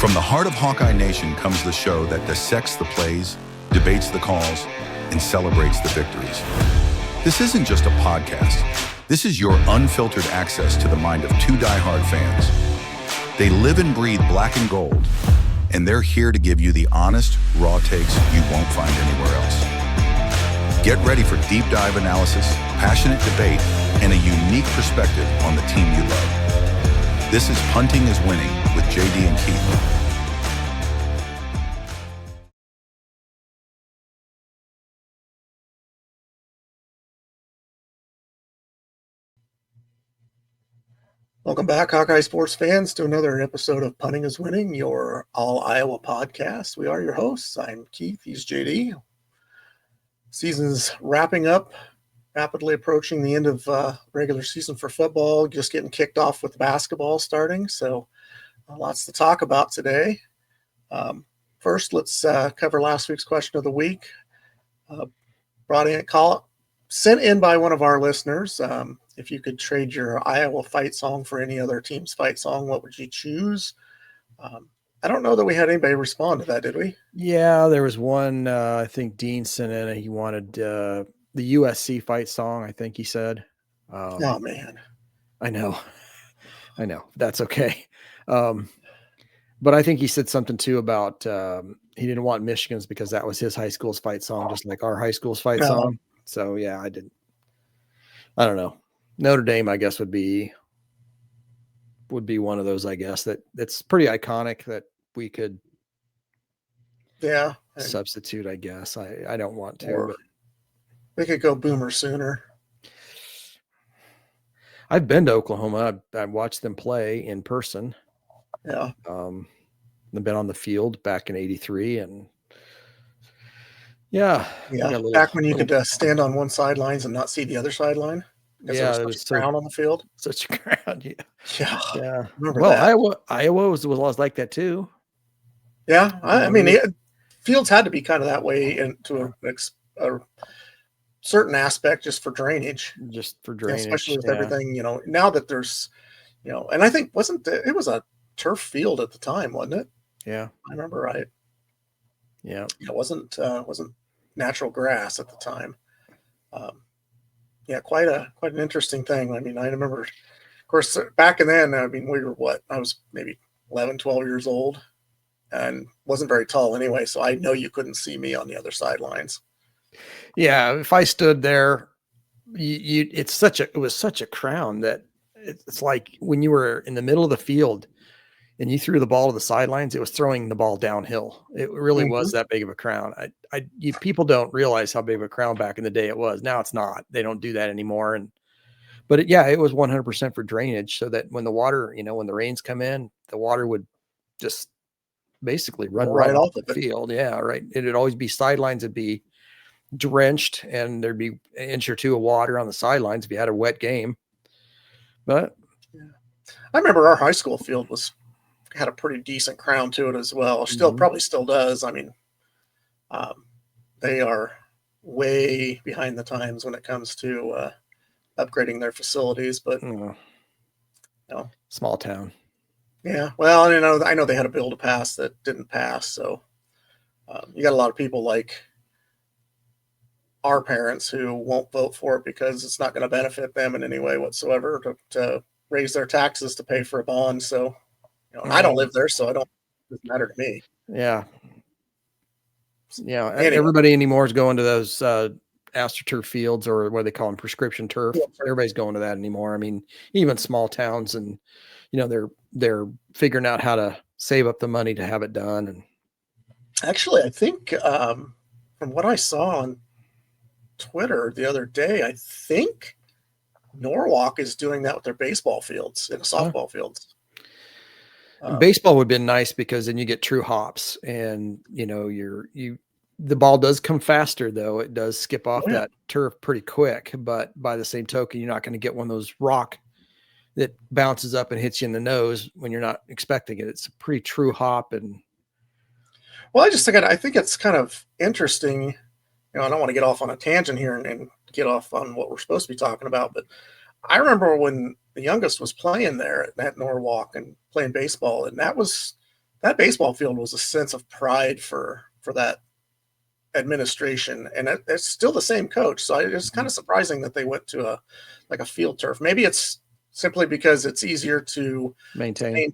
From the heart of Hawkeye Nation comes the show that dissects the plays, debates the calls, and celebrates the victories. This isn't just a podcast. This is your unfiltered access to the mind of two diehard fans. They live and breathe black and gold, and they're here to give you the honest, raw takes you won't find anywhere else. Get ready for deep dive analysis, passionate debate, and a unique perspective on the team you love. This is Punting is Winning with JD and Keith. Welcome back, Hawkeye sports fans, to another episode of Punting is Winning, your all Iowa podcast. We are your hosts. I'm Keith. He's JD. Season's wrapping up, rapidly approaching the end of regular season for football, just getting kicked off with basketball starting. So lots to talk about today. First, let's cover last week's question of the week. Sent in by one of our listeners. If you could trade your Iowa fight song for any other team's fight song, what would you choose? I don't know that we had anybody respond to that, did we? Yeah, there was one, I think Dean sent in, he wanted the USC fight song, I think he said. Oh, man. I know. That's okay. But I think he said something, too, about he didn't want Michigan's because that was his high school's fight song, just like our high school's fight song. So, yeah, I don't know. Notre Dame, I guess, would be one of those, I guess, that's pretty iconic that we could substitute, I guess. I don't want to. But we could go Boomer Sooner. I've been to Oklahoma. I watched them play in person. Yeah. I've been on the field back in '83, and yeah. Back when you could stand on one sidelines and not see the other sideline. Yeah, there was such a crowd on the field. Such a crowd, yeah. Well, that. Iowa was like that too. Yeah, I mean, fields had to be kind of that way, and to a certain aspect, just for drainage. Especially with everything, now that there's, and I think it was a turf field at the time, wasn't it? Yeah, I remember right. Yeah, it wasn't natural grass at the time. Quite an interesting thing. I mean, I remember, of course, back then, we were I was maybe 11, 12 years old and wasn't very tall anyway. So I know you couldn't see me on the other sidelines. Yeah. If I stood there, it was such a crown that it's like when you were in the middle of the field and you threw the ball to the sidelines, it was throwing the ball downhill. It really was that big of a crown. People don't realize how big of a crown back in the day it was. Now it's not. They don't do that anymore. But it was 100% for drainage, so that when the water, when the rains come in, the water would just basically run right off the field. Yeah, right. It'd always be sidelines. It'd be drenched, and there'd be an inch or two of water on the sidelines if you had a wet game. But I remember our high school field had a pretty decent crown to it as well. Probably still does. I mean, they are way behind the times when it comes to upgrading their facilities, but small town. Yeah. Well, I know they had a bill to pass that didn't pass. So you got a lot of people like our parents who won't vote for it because it's not going to benefit them in any way whatsoever to raise their taxes to pay for a bond. So, I don't live there, so it doesn't matter to me. Yeah. Yeah. Anyway. Everybody anymore is going to those AstroTurf fields, or what they call them, prescription turf. Yeah, everybody's going to that anymore. I mean, even small towns, and they're figuring out how to save up the money to have it done. And actually, I think from what I saw on Twitter the other day, I think Norwalk is doing that with their baseball fields and softball fields. Baseball would have been nice because then you get true hops, and the ball does come faster, though. It does skip off that turf pretty quick, but by the same token, you're not going to get one of those rock that bounces up and hits you in the nose when you're not expecting it. It's a pretty true hop. And I think it's kind of interesting. I don't want to get off on a tangent here and get off on what we're supposed to be talking about, but I remember when the youngest was playing there at Norwalk and playing baseball, and that was that baseball field was a sense of pride for that administration, and it's still the same coach. So it's kind of surprising that they went to a field turf. Maybe it's simply because it's easier to maintain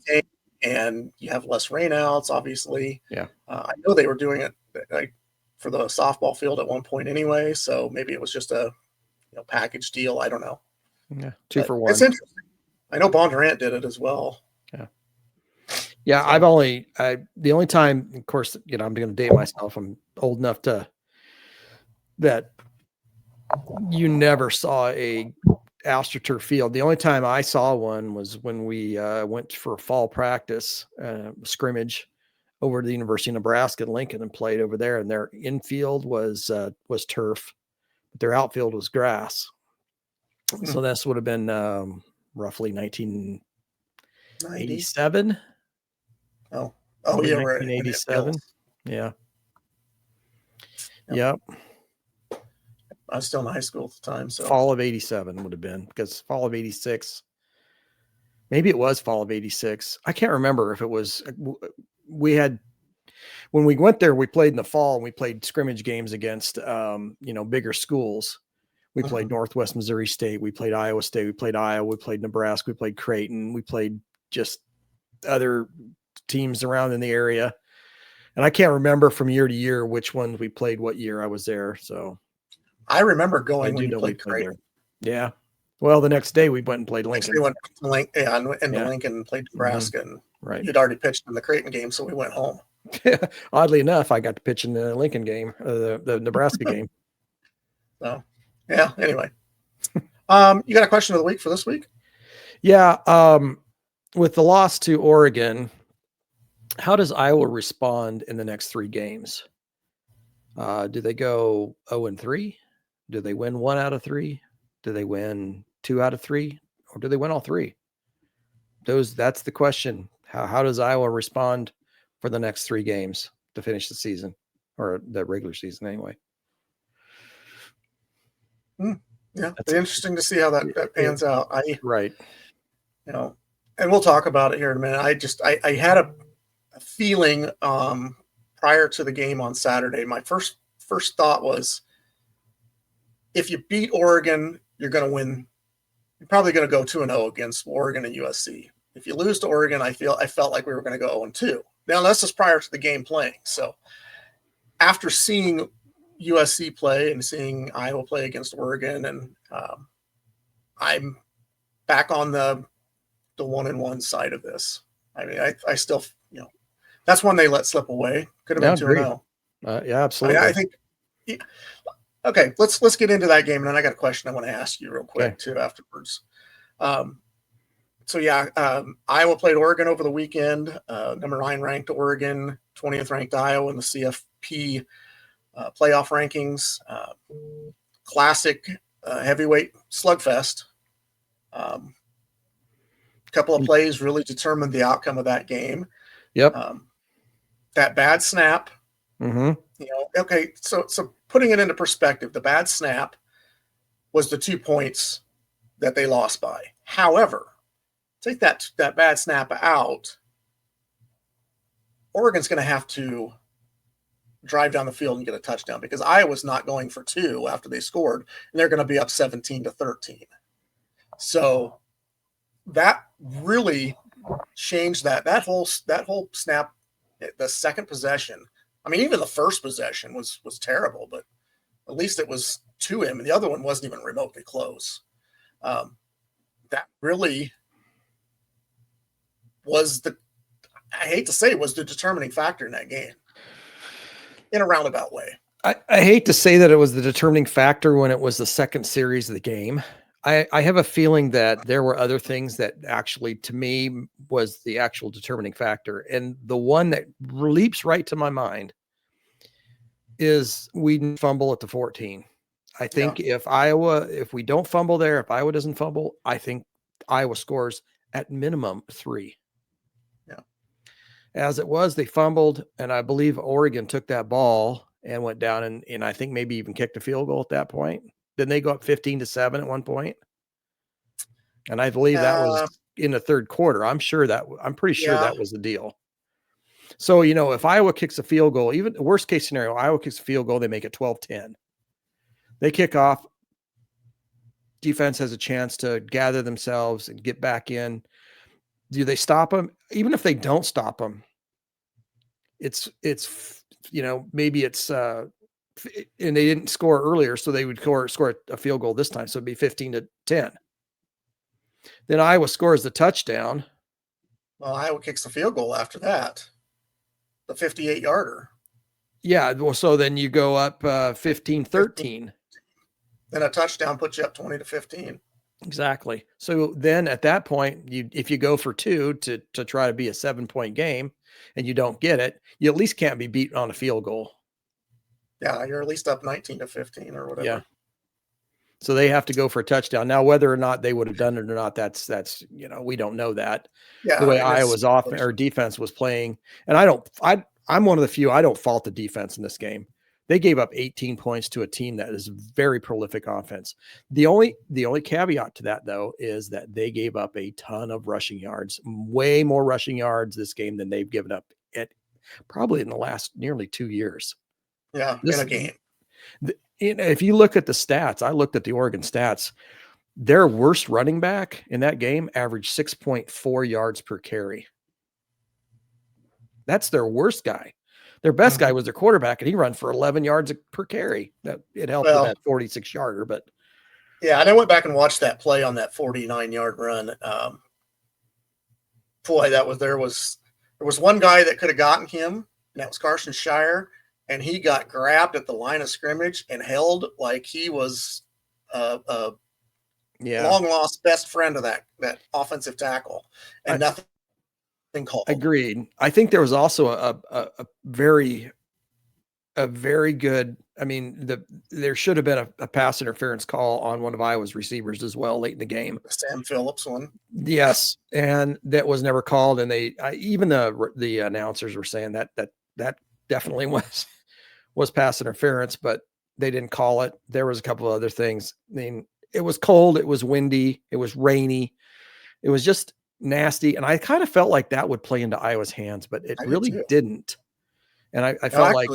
and you have less rainouts, obviously. Yeah. I know they were doing it like for the softball field at one point anyway, so maybe it was just a package deal. I don't know. Yeah, 2 for 1. It's interesting. I know Bondurant did it as well. Yeah, so, the only time, of course, I'm going to date myself. I'm old enough that you never saw a AstroTurf field. The only time I saw one was when we went for a fall practice scrimmage over to the University of Nebraska in Lincoln and played over there. And their infield was turf, but their outfield was grass. So this would have been roughly 1987. Oh, yeah, right. 1987. Yeah. Yep. I was still in high school at the time. So fall of 87 would have been, because fall of 86, maybe it was fall of 86. I can't remember if it was, when we went there, we played in the fall and we played scrimmage games against, bigger schools. We played Northwest Missouri State. We played Iowa State. We played Iowa. We played Nebraska. We played Creighton. We played just other teams around in the area. And I can't remember from year to year which ones we played what year I was there. So I remember going when you played Creighton. Yeah. Well, the next day we went and played Lincoln. We went to Lincoln and played Nebraska. And right. You'd already pitched in the Creighton game, so we went home. Oddly enough, I got to pitch in the Lincoln game, the Nebraska game. So, yeah. Anyway, you got a question of the week for this week? Yeah. With the loss to Oregon, how does Iowa respond in the next 3 games? Do they go 0-3? Do they win 1 out of 3? Do they win 2 out of 3? Or do they win all 3? That's the question. How does Iowa respond for the next 3 games to finish the season, or the regular season anyway? Yeah, it's interesting to see how that pans out. Right. And we'll talk about it here in a minute. I had a feeling prior to the game on Saturday. My first thought was, if you beat Oregon, you're going to win. You're probably going to go 2-0 against Oregon and USC. If you lose to Oregon, I felt like we were going to go 0-2. Now, that's just prior to the game playing. So after seeing USC play and seeing Iowa play against Oregon, and I'm back on the 1-1 side of this. I mean, I still, that's one they let slip away. Could have been 2-0. Yeah, absolutely. I think. Okay, let's get into that game, and then I got a question I want to ask you real quick too afterwards. Iowa played Oregon over the weekend. Number 9 ranked Oregon, 20th ranked Iowa in the CFP playoff rankings. Classic heavyweight slugfest. Couple of plays really determined the outcome of that game. Yep. That bad snap. Mm-hmm. Okay, so putting it into perspective, the bad snap was the 2 points that they lost by. However, take that bad snap out, Oregon's going to have to drive down the field and get a touchdown, because Iowa's not going for 2 after they scored, and they're going to be up 17-13. So that really changed that whole snap. The second possession, I mean, even the first possession was terrible, but at least it was to him, and the other one wasn't even remotely close. That really was I hate to say, was the determining factor in that game in a roundabout way. I hate to say that it was the determining factor when it was the second series of the game. I have a feeling that there were other things that actually, to me, was the actual determining factor. And the one that leaps right to my mind is we fumble at the 14. I think if we don't fumble there, if Iowa doesn't fumble, I think Iowa scores at minimum 3. Yeah. As it was, they fumbled, and I believe Oregon took that ball and went down and I think maybe even kicked a field goal at that point. Then they go up 15-7 at one point. And I believe that was in the third quarter. I'm pretty sure that was the deal. So, if Iowa kicks a field goal, even the worst case scenario, Iowa kicks a field goal, they make it 12-10. They kick off. Defense has a chance to gather themselves and get back in. Do they stop them? Even if they don't stop them, it's maybe it's and they didn't score earlier, so they would score a field goal this time, so it'd be 15-10. Then Iowa scores the touchdown. Well, Iowa kicks the field goal after that, the 58-yarder. Yeah, well, so then you go up 15-13. Then a touchdown puts you up 20-15. Exactly. So then at that point, if you go for 2 to try to be a 7-point game and you don't get it, you at least can't be beat on a field goal. Yeah, you're at least up 19-15 or whatever. Yeah. So they have to go for a touchdown. Now, whether or not they would have done it or not, that's we don't know that. Yeah, the way Iowa's defense was playing, and I'm one of the few, I don't fault the defense in this game. They gave up 18 points to a team that is very prolific offense. The only caveat to that, though, is that they gave up a ton of rushing yards, way more rushing yards this game than they've given up probably in the last nearly 2 years. Yeah, in a game. If you look at the stats, I looked at the Oregon stats. Their worst running back in that game averaged 6.4 yards per carry. That's their worst guy. Their best guy was their quarterback, and he ran for 11 yards per carry. It helped with that 46-yarder, but yeah, and I went back and watched that play on that 49-yard run. Boy, there was one guy that could have gotten him, and that was Carson Shire, and he got grabbed at the line of scrimmage and held like he was a long lost best friend of that offensive tackle, and nothing called. Agreed. I think there was also a very good. I mean, there should have been a pass interference call on one of Iowa's receivers as well late in the game. Sam Phillips one. Yes, and that was never called. And even the announcers were saying that definitely was pass interference, but they didn't call it. There was a couple of other things. I mean, it was cold, it was windy, it was rainy, it was just nasty, and I kind of felt like that would play into Iowa's hands, but it really didn't. And I felt like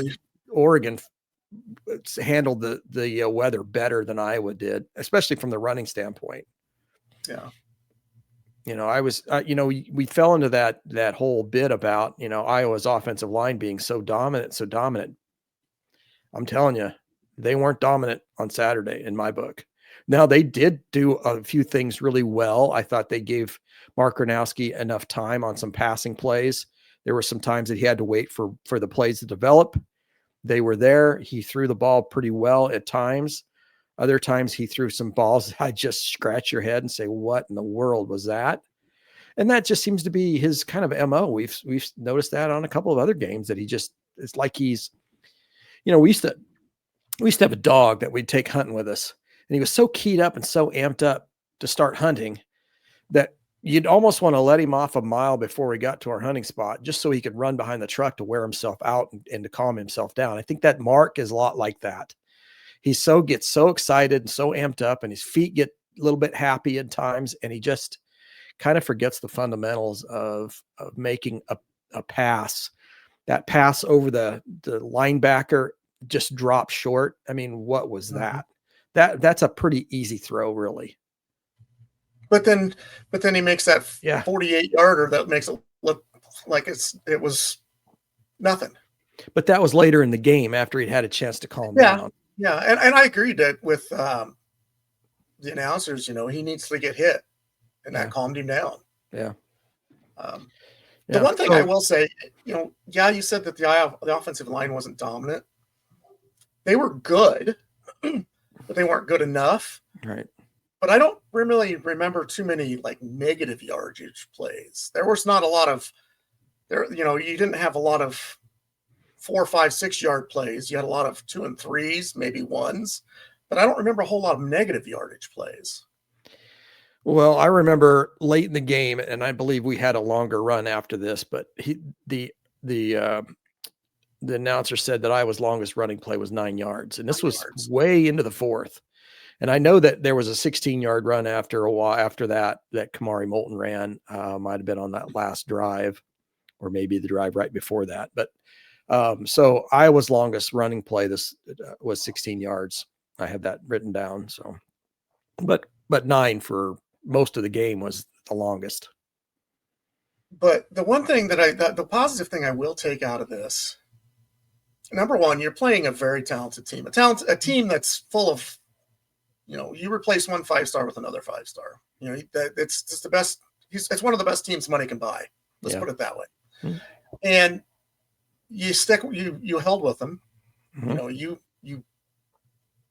Oregon handled the weather better than Iowa did, especially from the running standpoint. Yeah. I was, we fell into that whole bit about, Iowa's offensive line being so dominant. I'm telling you, they weren't dominant on Saturday in my book. Now, they did do a few things really well. I thought they gave Mark Gronowski enough time on some passing plays. There were some times that he had to wait for the plays to develop. They were there. He threw the ball pretty well at times. Other times he threw some balls that I just scratch your head and say, what in the world was that? And that just seems to be his kind of MO. We've noticed that on a couple of other games that it's like he's, we used to have a dog that we'd take hunting with us. And he was so keyed up and so amped up to start hunting that you'd almost want to let him off a mile before we got to our hunting spot, just so he could run behind the truck to wear himself out and to calm himself down. I think that Mark is a lot like that. He gets so excited and so amped up, and his feet get a little bit happy at times, and he just kind of forgets the fundamentals of making a pass. That pass over the linebacker just dropped short. I mean, what was that? That's a pretty easy throw, really. But then he makes that 48-yarder that makes it look like it was nothing. But that was later in the game after he'd had a chance to calm down. Yeah, and I agreed that with the announcers, he needs to get hit, and that calmed him down. Yeah. The one thing I will say, you said that the offensive line wasn't dominant. They were good, but they weren't good enough. Right. But I don't really remember too many like negative yardage plays. There was not a lot of you didn't have a lot of 4, 5, 6 yard plays. You had a lot of 2 and 3s, maybe 1s, but I don't remember a whole lot of negative yardage plays. Well, I remember late in the game, and I believe we had a longer run after this, but the announcer said that Iowa's longest running play was 9 yards, and this was way into the fourth. And I know that there was a 16-yard run after a while after that Kamari Moulton ran, might have been on that last drive or maybe the drive right before that. But so Iowa's longest running play was 16 yards. I have that written down. So, but 9 for most of the game was the longest. But the one thing the positive thing I will take out of this, number one, you're playing a very talented team, a team that's full of, you replace one 5-star with another 5-star. It's just the best. It's one of the best teams money can buy. Let's put it that way. Mm-hmm. And you held with them. Mm-hmm. You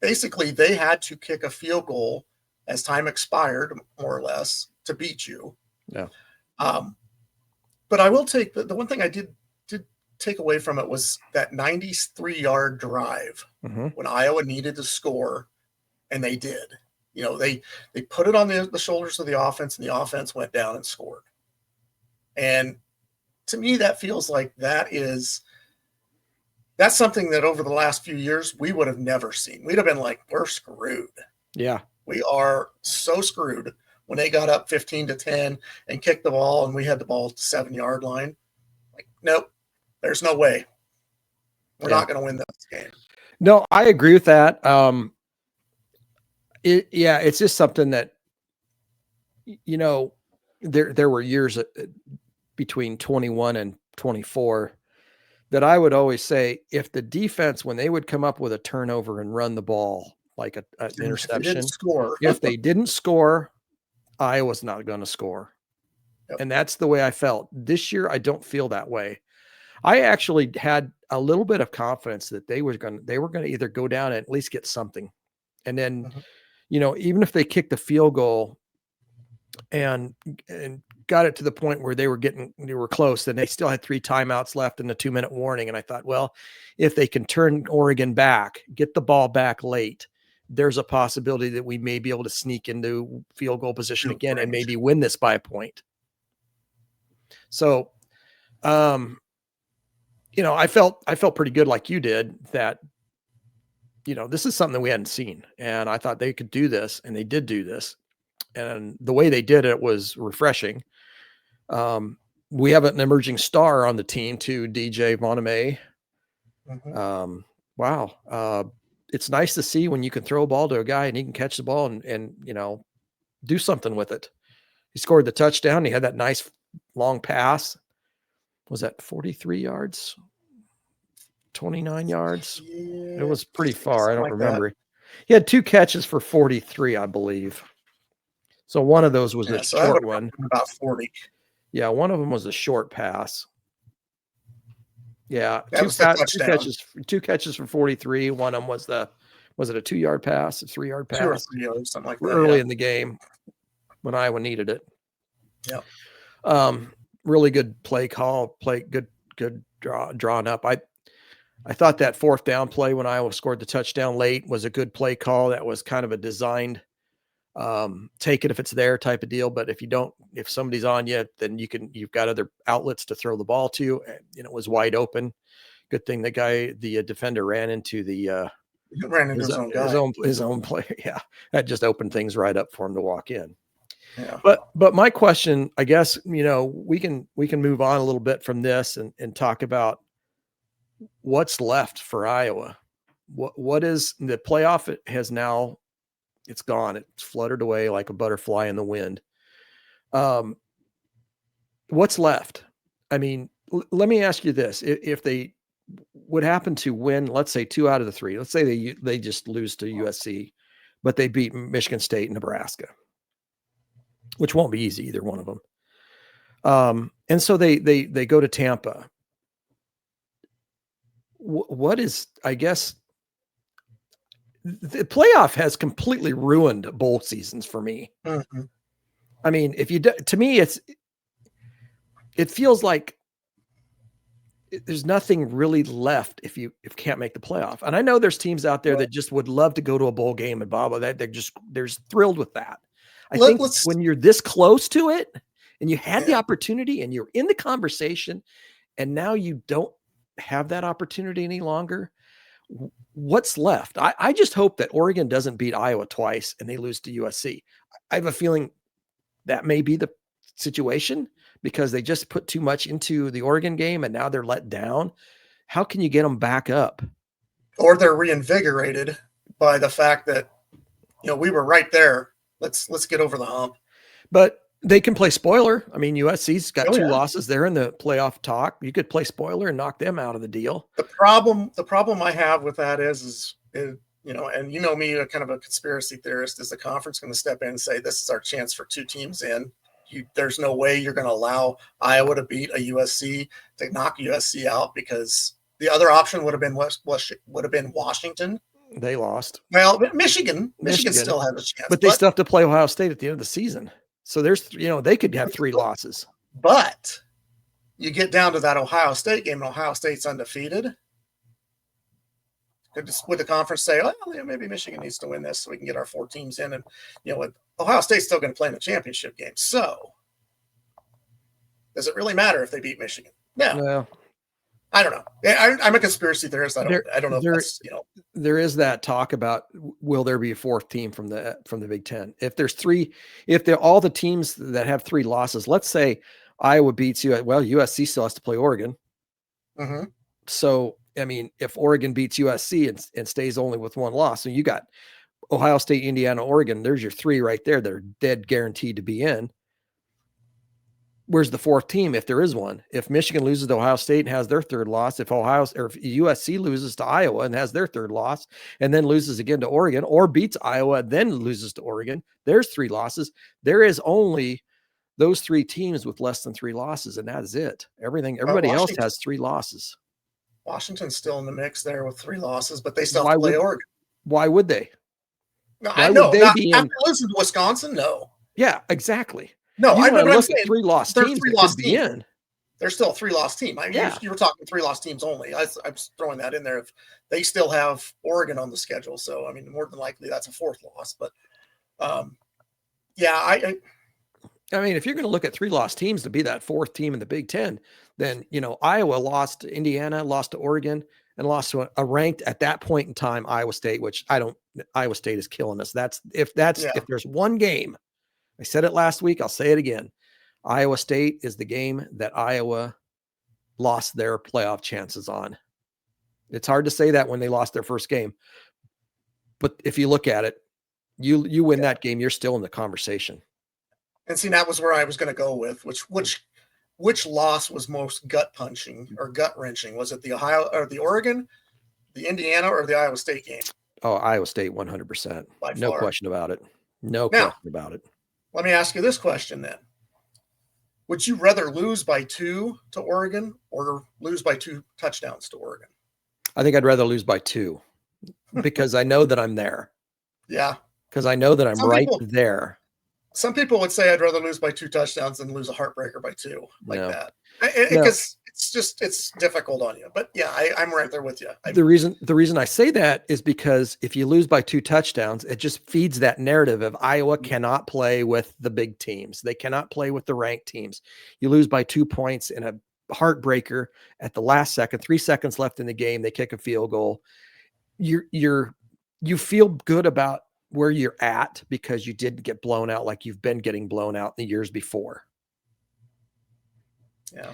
basically, they had to kick a field goal as time expired, more or less, to beat you. Yeah. But I will take the one thing I did take away from it was that 93-yard drive when Iowa needed to score, and they did. They put it on the shoulders of the offense, and the offense went down and scored. And to me, that feels like that's something that over the last few years we would have never seen. We'd have been like, we're screwed. Yeah. We are so screwed when they got up 15-10 and kicked the ball and we had the ball at the 7-yard line. Like, nope, there's no way. We're not going to win this game. No, I agree with that. It's just something that, there were years between 21 and 24 that I would always say, if the defense, when they would come up with a turnover and run the ball, like an interception, if they didn't score, Iowa's not going to score. Yep. And that's the way I felt. This year, I don't feel that way. I actually had a little bit of confidence that they were going to either go down and at least get something. And then, even if they kicked the field goal and got it to the point where they were close, then they still had 3 timeouts left in the 2-minute warning. And I thought, well, if they can turn Oregon back, get the ball back late, there's a possibility that we may be able to sneak into field goal position again and maybe win this by a point. So, I felt pretty good, like you did, that, this is something we hadn't seen, and I thought they could do this, and they did do this. And the way they did it was refreshing. We have an emerging star on the team too, DJ Voname. Wow. It's nice to see when you can throw a ball to a guy and he can catch the ball and do something with it. He scored the touchdown. He had that nice long pass. Was that 43 yards? 29 yards? Yeah, it was pretty far. I don't remember. He had 2 catches for 43, I believe. So one of those was a short one. About 40. Yeah, one of them was a short pass. Yeah, two catches for 43. One of them was it a 2-yard pass, a 3-yard pass? 2 or 3 yards, something like that. Early in the game when Iowa needed it. Yeah. Really good play call, good drawn up. I thought that 4th down play when Iowa scored the touchdown late was a good play call. That was kind of a designed take it if it's there type of deal. But if somebody's on you, then you've got other outlets to throw the ball to. And, it was wide open. Good thing the defender ran into his own player. Yeah. That just opened things right up for him to walk in. Yeah. But my question, I guess, we can move on a little bit from this and talk about what's left for Iowa. What is the playoff? It has now, it's gone. It's fluttered away like a butterfly in the wind. What's left? I mean, let me ask you this. If they would happen to win, let's say 2 out of the 3, let's say they just lose to USC, but they beat Michigan State and Nebraska, which won't be easy, either one of them. And so they go to Tampa. What is, I guess, the playoff has completely ruined bowl seasons for me. Mm-hmm. I mean, to me, it feels like there's nothing really left if you can't make the playoff. And I know there's teams out there that just would love to go to a bowl game and blah, blah, that they're thrilled with that. I think when you're this close to it and you had the opportunity and you're in the conversation and now you don't have that opportunity any longer, what's left? I just hope that Oregon doesn't beat Iowa twice and they lose to USC. I have a feeling that may be the situation because they just put too much into the Oregon game and now they're let down. How can you get them back up? Or they're reinvigorated by the fact that, we were right there. Let's get over the hump. But they can play spoiler. I mean, USC's got two yeah. losses. They're in the playoff talk. You could play spoiler and knock them out of the deal. The problem I have with that is and me, kind of a conspiracy theorist, is the conference going to step in and say, this is our chance for two teams in. There's no way you're going to allow Iowa to beat a USC, to knock USC out, because the other option would have been Washington. They lost. Well, Michigan still has a chance, but they still have to play Ohio State at the end of the season. So there's, they could have 3 losses. But you get down to that Ohio State game, and Ohio State's undefeated. Would the conference say, maybe Michigan needs to win this so we can get our 4 teams in? And, Ohio State's still going to play in the championship game. So does it really matter if they beat Michigan? No. Well, I don't know. I'm a conspiracy theorist. I don't know. There is that talk about, will there be a 4th team from the Big Ten? If there's 3, if they're all the teams that have 3 losses, let's say Iowa beats you. Well, USC still has to play Oregon. Mm-hmm. So, I mean, if Oregon beats USC and stays only with 1 loss, so you got Ohio State, Indiana, Oregon, there's your 3 right there that are dead guaranteed to be in. Where's the 4th team if there is one? If Michigan loses to Ohio State and has their 3rd loss, if USC loses to Iowa and has their 3rd loss and then loses again to Oregon, or beats Iowa and then loses to Oregon, there's 3 losses. There is only those 3 teams with less than 3 losses, and that is it. Everybody else has 3 losses. Washington's still in the mix there with 3 losses, but they still have to play Oregon. Why would they? No, I know. After losing to Wisconsin, no. Yeah, exactly. No, I know. Look at 3 lost teams. They're still a 3-loss team. I mean, you were talking 3-loss teams only. I'm throwing that in there. If they still have Oregon on the schedule, so I mean, more than likely that's a 4th loss. But I mean, if you're going to look at 3-loss teams to be that 4th team in the Big Ten, then Iowa lost to Indiana, lost to Oregon, and lost to a ranked at that point in time Iowa State, which Iowa State is killing us. If there's one game. I said it last week. I'll say it again. Iowa State is the game that Iowa lost their playoff chances on. It's hard to say that when they lost their first game. But if you look at it, you win that game, you're still in the conversation. And see, that was where I was going to go with, which loss was most gut punching or gut wrenching? Was it the Oregon, the Indiana, or the Iowa State game? Oh, Iowa State, 100%. No question about it. Question about it. Let me ask you this question then. Would you rather lose by 2 to Oregon or lose by 2 touchdowns to Oregon? I think I'd rather lose by 2 because I know that I'm there. Yeah. Because I know that I'm there. Some people would say I'd rather lose by 2 touchdowns than lose a heartbreaker by 2 that. Because it's difficult on you. But yeah, I'm right there with you. The reason I say that is because if you lose by 2 touchdowns, it just feeds that narrative of Iowa cannot play with the big teams. They cannot play with the ranked teams. You lose by 2 points in a heartbreaker at the last second, 3 seconds left in the game. They kick a field goal. You feel good about where you're at because you didn't get blown out like you've been getting blown out in the years before. Yeah.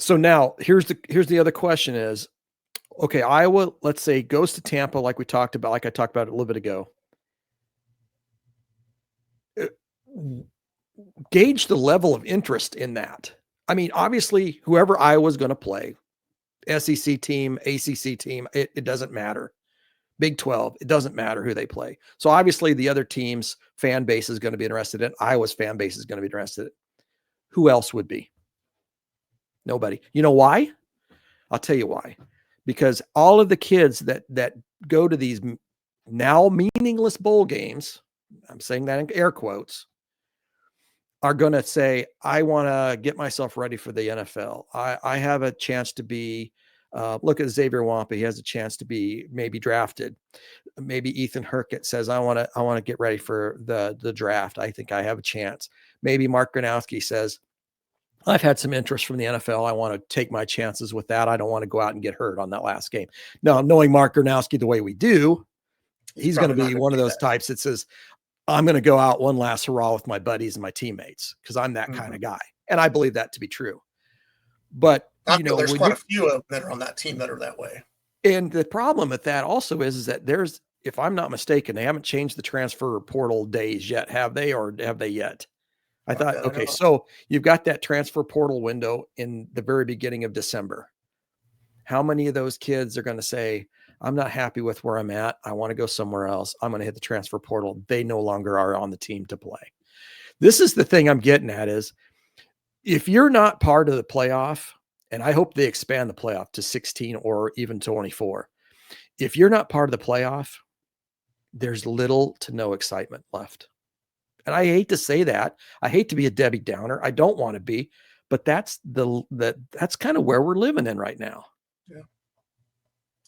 So now here's the other question is, okay, Iowa, let's say, goes to Tampa like I talked about it a little bit ago. Gauge the level of interest in that. I mean, obviously, whoever Iowa's going to play, SEC team, ACC team, it doesn't matter. Big 12, it doesn't matter who they play. So obviously the other team's fan base is going to be interested in. Iowa's fan base is going to be interested in. Who else would be? Nobody. You know why? I'll tell you why. Because all of the kids that go to these now meaningless bowl games, I'm saying that in air quotes, are going to say, I want to get myself ready for the NFL. I have a chance to be, look at Xavier Wampa. He has a chance to be maybe drafted. Maybe Ethan Herkett says, I want to get ready for the draft. I think I have a chance. Maybe Mark Gronowski says, I've had some interest from the NFL. I want to take my chances with that. I don't want to go out and get hurt on that last game. Now, knowing Mark Gronowski the way we do, he's going to be one of those types that says, I'm going to go out one last hurrah with my buddies and my teammates because I'm that kind of guy. And I believe that to be true. But, there's quite a few of them that are on that team that are that way. And the problem with that also is that there's, if I'm not mistaken, they haven't changed the transfer portal days yet, have they, or have they yet? I thought, okay, so you've got that transfer portal window in the very beginning of December. How many of those kids are going to say, I'm not happy with where I'm at. I want to go somewhere else. I'm going to hit the transfer portal. They no longer are on the team to play. This is the thing I'm getting at is if you're not part of the playoff, and I hope they expand the playoff to 16 or even 24. If you're not part of the playoff, there's little to no excitement left. And I hate to say that. I hate to be a Debbie Downer. I don't want to be, but that's kind of where we're living in right now. Yeah.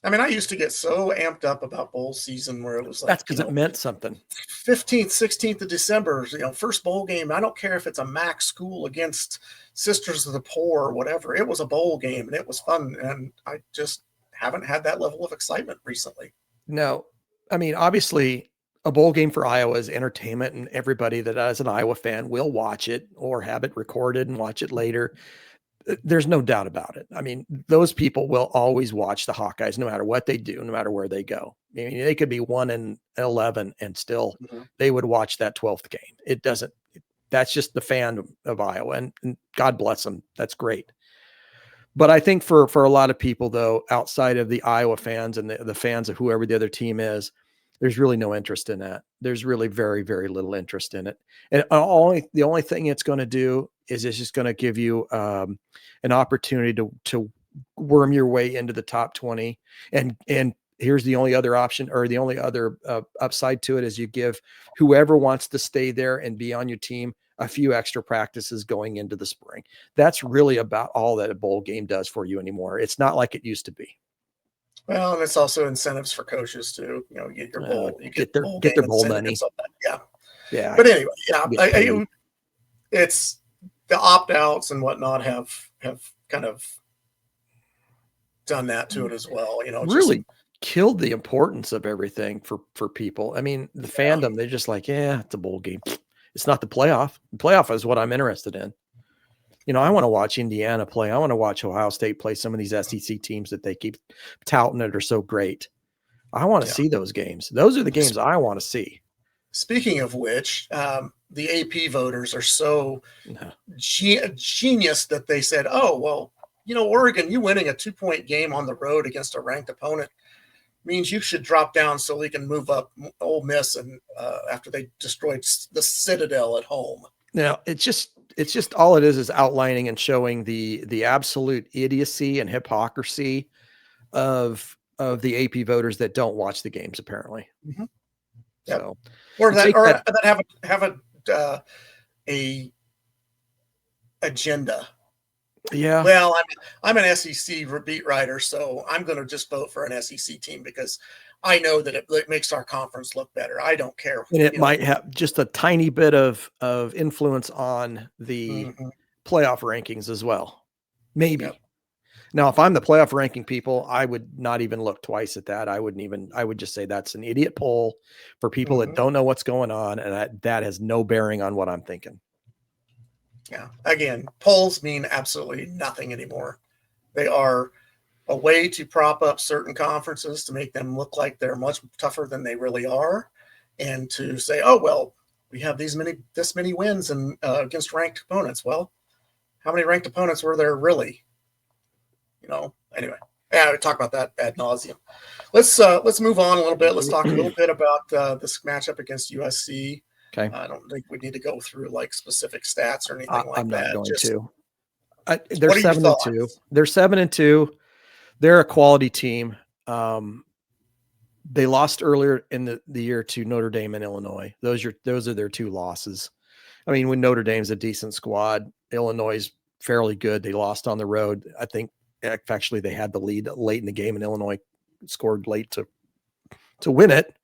I mean, I used to get so amped up about bowl season where it was like, that's because it meant something. 15th, 16th of December, first bowl game. I don't care if it's a MAC school against Sisters of the Poor or whatever. It was a bowl game and it was fun. And I just haven't had that level of excitement recently. No, I mean, obviously a bowl game for Iowa is entertainment and everybody that is an Iowa fan will watch it or have it recorded and watch it later. There's no doubt about it. I mean, those people will always watch the Hawkeyes no matter what they do, no matter where they go. I mean, they could be 1-11 and still they would watch that 12th game. That's just the fan of Iowa and God bless them. That's great. But I think for a lot of people though, outside of the Iowa fans and the fans of whoever the other team is, there's really no interest in that. There's really very, very little interest in it. And the only thing it's going to do is it's just going to give you an opportunity to worm your way into the top 20. And here's the only other option, or the only other upside to it, is you give whoever wants to stay there and be on your team a few extra practices going into the spring. That's really about all that a bowl game does for you anymore. It's not like it used to be. Well, and it's also incentives for coaches to, get your bowl, get their bowl money. Yeah. Yeah. But anyway, it's the opt-outs and whatnot have kind of done that to it as well. Really killed the importance of everything for people. I mean, the fandom, they're just like, yeah, it's a bowl game. It's not the playoff. The playoff is what I'm interested in. I want to watch Indiana play. I want to watch Ohio State play some of these SEC teams that they keep touting that are so great. I want to see those games. Those are the games I want to see. Speaking of which, the AP voters are so genius that they said, oh, well, Oregon, you winning a 2-point game on the road against a ranked opponent means you should drop down so we can move up Ole Miss and after they destroyed the Citadel at home. Now, it's just all it is outlining and showing the absolute idiocy and hypocrisy of the AP voters that don't watch the games, apparently. Mm-hmm. So, or that have a agenda. Yeah. Well, I'm an SEC beat writer, so I'm going to just vote for an SEC team because I know that it makes our conference look better. I don't care. And it might have just a tiny bit of influence on the playoff rankings as well. Maybe. Yep. Now, if I'm the playoff ranking people, I would not even look twice at that. I would just say that's an idiot poll for people that don't know what's going on. And that has no bearing on what I'm thinking. Yeah. Again, polls mean absolutely nothing anymore. They are a way to prop up certain conferences to make them look like they're much tougher than they really are. And to say, oh, well, we have this many wins and against ranked opponents. Well, how many ranked opponents were there really? Anyway, we talk about that ad nauseum. Let's move on a little bit. Let's talk a little bit about this matchup against USC. Okay. I don't think we need to go through like specific stats or anything like that. I'm not going to. They're 7-2. They're 7-2. They're a quality team. They lost earlier in the year to Notre Dame and Illinois. Those are their two losses. I mean, when Notre Dame's a decent squad, Illinois is fairly good. They lost on the road. I think actually they had the lead late in the game, and Illinois scored late to win it.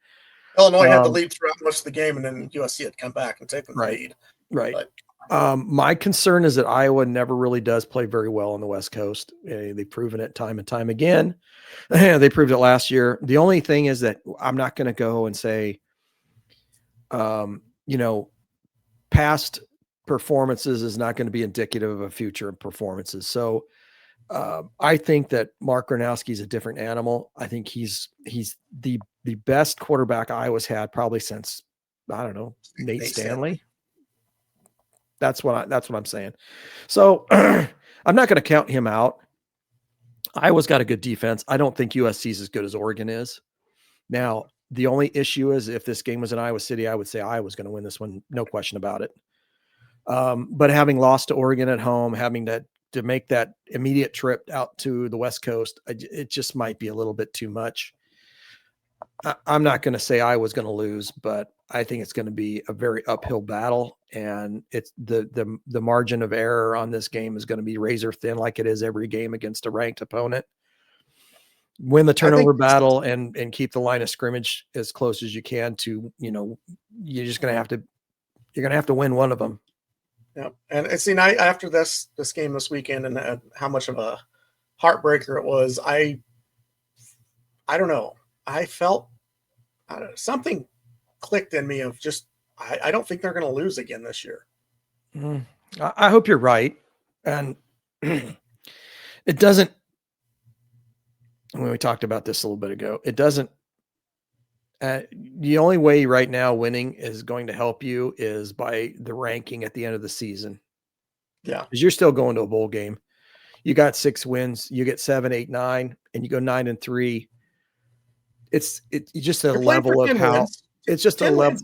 Illinois had the lead throughout most of the game, and then USC had come back and taken the lead. Right. But, my concern is that Iowa never really does play very well on the West Coast. They've proven it time and time again. They proved it last year. The only thing is that I'm not going to go and say past performances is not going to be indicative of future performances. So I think that Mark Gronowski is a different animal. I think he's the best quarterback Iowa's had probably since, I don't know, Nate Stanley. That's what I'm saying. So I'm not going to count him out. Iowa's got a good defense. I don't think USC is as good as Oregon is. Now, the only issue is if this game was in Iowa City, I would say Iowa's going to win this one. No question about it. But having lost to Oregon at home, having to make that immediate trip out to the West Coast, it just might be a little bit too much. I'm not going to say Iowa's going to lose, but I think it's going to be a very uphill battle, and it's the margin of error on this game is going to be razor thin, like it is every game against a ranked opponent. Win the turnover battle and keep the line of scrimmage as close as you can to, you're just going to have to win one of them. Yeah. And see, after this game this weekend and how much of a heartbreaker it was, I don't know. I felt something clicked in me of just, I don't think they're going to lose again this year. I hope you're right. And it doesn't, when we talked about this a little bit ago, it doesn't, the only way right now winning is going to help you is by the ranking at the end of the season. Yeah. Because you're still going to a bowl game. You got 6 wins, you get 7, 8, 9, and you go 9-3. It's just a level of how wins. It's just a level.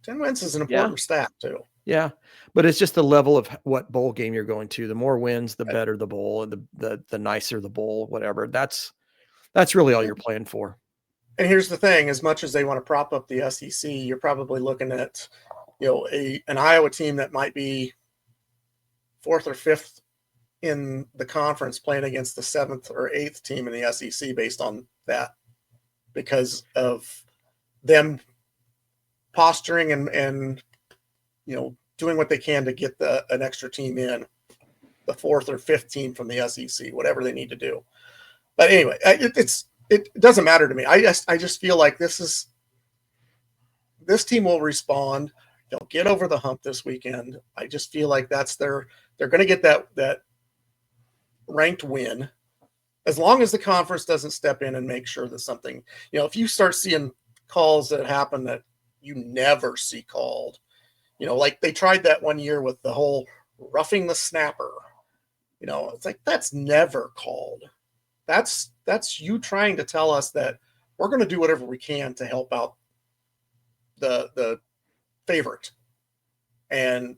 10 wins is an important stat too. Yeah. But it's just the level of what bowl game you're going to. The more wins, the better the bowl, and the nicer the bowl, whatever. That's really all you're playing for. And here's the thing, as much as they want to prop up the SEC, you're probably looking at, an Iowa team that might be 4th or 5th in the conference playing against the 7th or 8th team in the SEC based on that, because of them posturing and doing what they can to get an extra team in, the 4th or 5th team from the SEC, whatever they need to do. But anyway, it doesn't matter to me. I just feel like this team will respond. They'll get over the hump this weekend. I just feel like they're going to get that ranked win, as long as the conference doesn't step in and make sure that something, if you start seeing calls that happen that you never see called, like they tried that one year with the whole roughing the snapper, it's like, that's never called. That's you trying to tell us that we're going to do whatever we can to help out the favorite. And,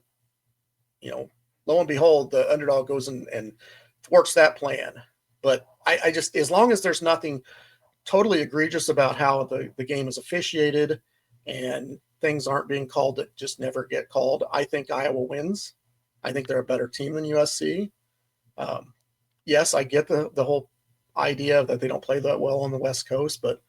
lo and behold, the underdog goes and thwarts that plan. But I just, as long as there's nothing totally egregious about how the game is officiated and things aren't being called that just never get called, I think Iowa wins. I think they're a better team than USC. Yes, I get the whole idea that they don't play that well on the West Coast, but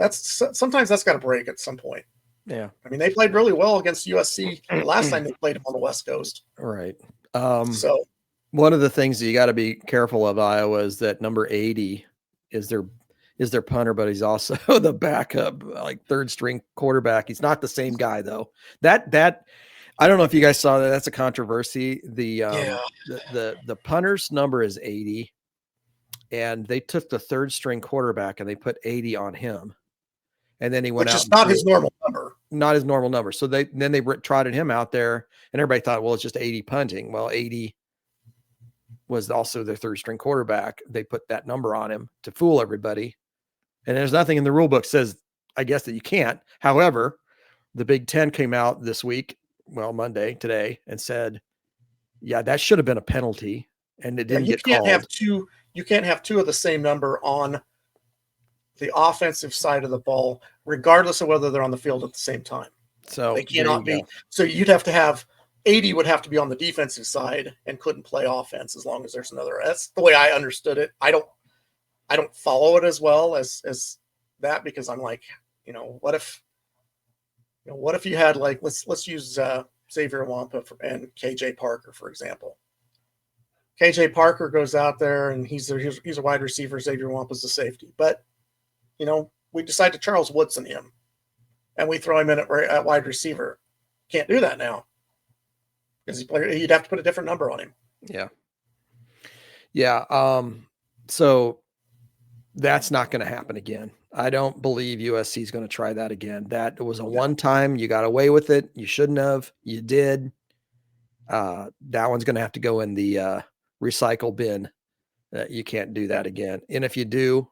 sometimes that's got to break at some point. Yeah. I mean, they played really well against USC the last time they played them on the West Coast. Right. So one of the things that you got to be careful of Iowa is that number 80 is their punter, but he's also the backup, like 3rd string quarterback. He's not the same guy though. That I don't know if you guys saw that. That's a controversy. The punter's number is 80, and they took the 3rd string quarterback and they put 80 on him. And then he went out. Which is not his normal number. Not his normal number. So they trotted him out there, and everybody thought, well, it's just 80 punting. Well, 80 was also their 3rd string quarterback. They put that number on him to fool everybody. And there's nothing in the rule book says, I guess, that you can't. However, the Big Ten came out this week, Monday, today, and said, yeah, that should have been a penalty, and it didn't get called. You can't have 2 of the same number on the offensive side of the ball, regardless of whether they're on the field at the same time. So they cannot be. So you'd have to have 80 would have to be on the defensive side and couldn't play offense as long as there's another. That's the way I understood it. I don't follow it as well as that, because I'm like, what if you had, like, let's use Xavier Wampa and KJ Parker, for example. KJ Parker goes out there and he's a wide receiver. Xavier Wampa's a safety, but we decide to Charles Woodson him. and we throw him in at wide receiver. Can't do that now because you'd have to put a different number on him. Yeah. Yeah. So that's not going to happen again. I don't believe USC is going to try that again. That was a one-time. You got away with it. You shouldn't have. You did. That one's going to have to go in the recycle bin. You can't do that again. And if you do,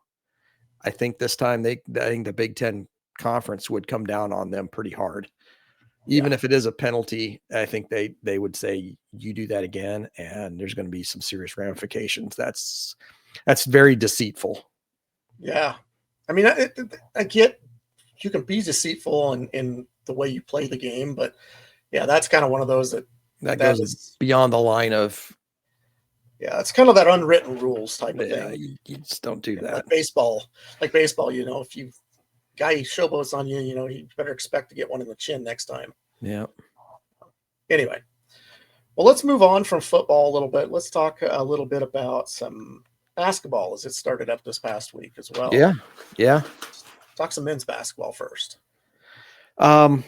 I think this time I think the Big Ten Conference would come down on them pretty hard. Even if it is a penalty, I think they would say you do that again, and there's going to be some serious ramifications. That's very deceitful. Yeah. I mean, I get you can be deceitful in the way you play the game, but yeah, that's kind of one of those that goes beyond the line of. Yeah, it's kind of that unwritten rules type of thing. You just don't do that. Like baseball, if you guy showboats on you, you better expect to get one in the chin next time. Yeah. Anyway, well, let's move on from football a little bit. Let's talk a little bit about some basketball as it started up this past week as well. Yeah. Yeah. Talk some men's basketball first. What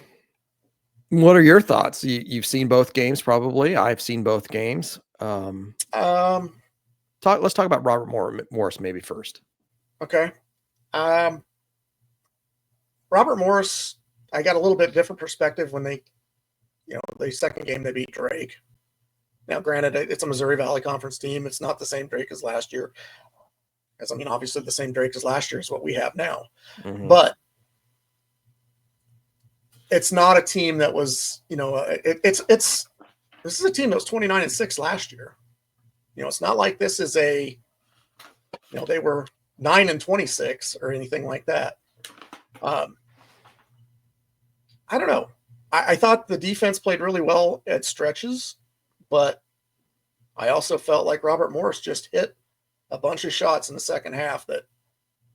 are your thoughts? You've seen both games, probably. I've seen both games. Let's talk about Robert Morris maybe first. Okay. Robert Morris, I got a little bit different perspective when the second game they beat Drake. Now, granted, it's a Missouri Valley Conference team. It's not the same Drake as last year. Obviously the same Drake as last year is what we have now. Mm-hmm. But it's not a team that was, this is a team that was 29-6 last year. It's not like this is they were 9-26 or anything like that. I don't know. I thought the defense played really well at stretches, but I also felt like Robert Morris just hit a bunch of shots in the second half that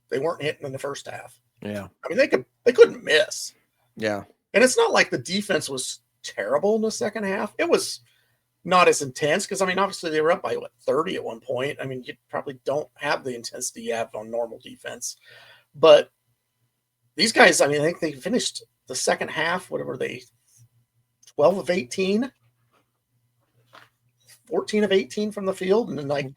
they weren't hitting in the first half. Yeah. I mean, they couldn't miss. Yeah. And it's not like the defense was terrible in the second half. It was not as intense because, obviously they were up by 30 at one point. You probably don't have the intensity you have on normal defense. But these guys, I think they finished the second half, what were they, 12 of 18, 14 of 18 from the field. And then